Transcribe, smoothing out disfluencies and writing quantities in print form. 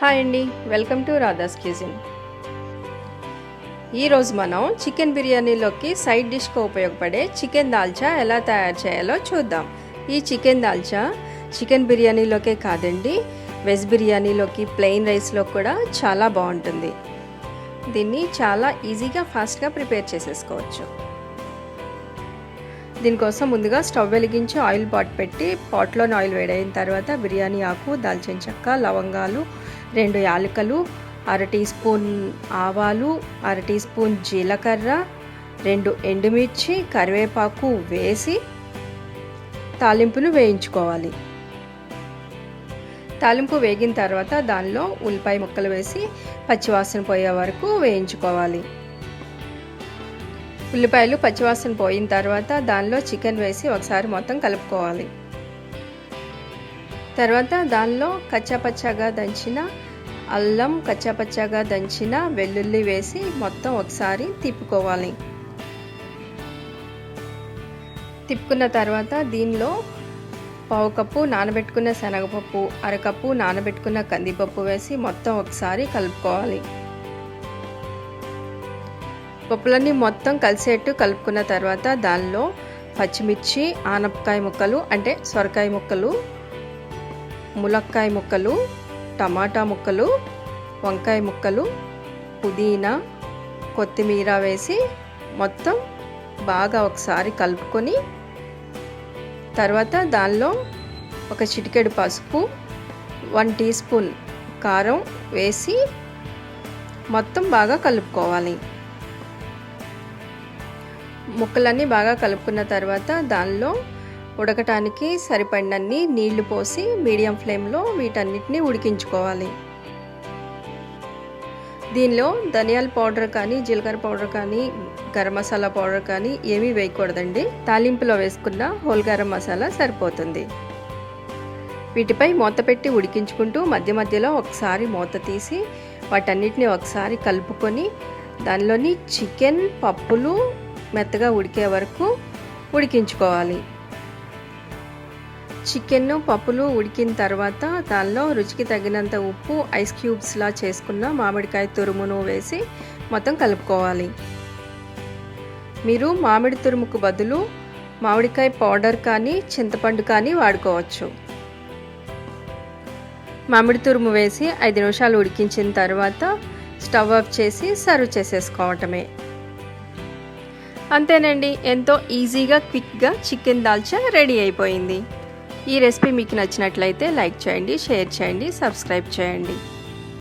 Hi అండి, welcome to Radha's cuisine. ఈరోజు మనం చికెన్ బిర్యానీలోకి సైడ్ డిష్గా ఉపయోగపడే చికెన్ దాల్చా ఎలా తయారు చేయాలో చూద్దాం. ఈ చికెన్ దాల్చా చికెన్ బిర్యానీలోకే కాదండి, వెజ్ బిర్యానీలోకి, ప్లెయిన్ రైస్లో కూడా చాలా బాగుంటుంది. దీన్ని చాలా ఈజీగా ఫాస్ట్గా ప్రిపేర్ చేసేసుకోవచ్చు. దీనికోసం ముందుగా స్టవ్ వెలిగించి ఆయిల్ పాట్ పెట్టి పాట్లోని ఆయిల్ వేడైన తర్వాత బిర్యానీ ఆకు, దాల్చిన చెక్క, లవంగాలు, 2 యాలకులు, 1/2 టీ స్పూన్ ఆవాలు, 1/2 టీ స్పూన్ జీలకర్ర, 2 ఎండుమిర్చి, కరివేపాకు వేసి తాలింపును వేయించుకోవాలి. తాలింపు వేగిన తర్వాత దానిలో ఉల్లిపాయ ముక్కలు వేసి పచ్చివాసన పోయే వరకు వేయించుకోవాలి. ఉల్లిపాయలు పచ్చివాసన పోయిన తర్వాత దానిలో చికెన్ వేసి ఒకసారి మొత్తం కలుపుకోవాలి. తర్వాత దానిలో కచ్చాపచ్చాగా దంచిన అల్లం, కచ్చాపచ్చాగా దంచిన వెల్లుల్లి వేసి మొత్తం ఒకసారి తిప్పుకోవాలి. తిప్పుకున్న తర్వాత దీనిలో 1/2 కప్పు నానబెట్టుకున్న శనగపప్పు, 1/2 కప్పు నానబెట్టుకున్న కందిపప్పు వేసి మొత్తం ఒకసారి కలుపుకోవాలి. పప్పులన్నీ మొత్తం కలిసేట్టు కలుపుకున్న తర్వాత దానిలో పచ్చిమిర్చి, ఆనపకాయ ముక్కలు అంటే సొరకాయ ముక్కలు, ములక్కాయ ముక్కలు, టమాటా ముక్కలు, వంకాయ ముక్కలు, పుదీనా, కొత్తిమీర వేసి మొత్తం బాగా ఒకసారి కలుపుకొని తర్వాత దానిలో ఒక చిటికెడు పసుపు, 1 టీ స్పూన్ కారం వేసి మొత్తం బాగా కలుపుకోవాలి. ముక్కలన్నీ బాగా కలుపుకున్న తర్వాత దానిలో ఉడకటానికి సరిపడినన్ని నీళ్లు పోసి మీడియం ఫ్లేమ్లో వీటన్నిటిని ఉడికించుకోవాలి. దీనిలో ధనియాల పౌడర్ కానీ, జీలకర్ర పౌడర్ కానీ, గరం మసాలా పౌడర్ కానీ ఏమీ వేయకూడదండి. తాలింపులో వేసుకున్న హోల్ గరం మసాలా సరిపోతుంది. వీటిపై మూత పెట్టి ఉడికించుకుంటూ మధ్య మధ్యలో ఒకసారి మూత తీసి వాటన్నిటిని ఒకసారి కలుపుకొని దానిలోని చికెన్ పప్పులు మెత్తగా ఉడికే వరకు ఉడికించుకోవాలి. చికెన్ పప్పులు ఉడికిన తర్వాత దానిలో రుచికి తగినంత ఉప్పు, ఐస్ క్యూబ్స్లా చేసుకున్న మామిడికాయ తురుమును వేసి మొత్తం కలుపుకోవాలి. మీరు మామిడి తురుముకు బదులు మామిడికాయ పౌడర్ కానీ, చింతపండు కానీ వాడుకోవచ్చు. మామిడి తురుము వేసి 5 నిమిషాలు ఉడికించిన తర్వాత స్టవ్ ఆఫ్ చేసి సర్వ్ చేసేసుకోవటమే. అంతేనండి, ఎంతో ఈజీగా, క్విక్గా చికెన్ దాల్చా రెడీ అయిపోయింది. ఈ రెసిపీ మీకు నచ్చినట్లయితే లైక్ చేయండి, షేర్ చేయండి, సబ్స్క్రైబ్ చేయండి.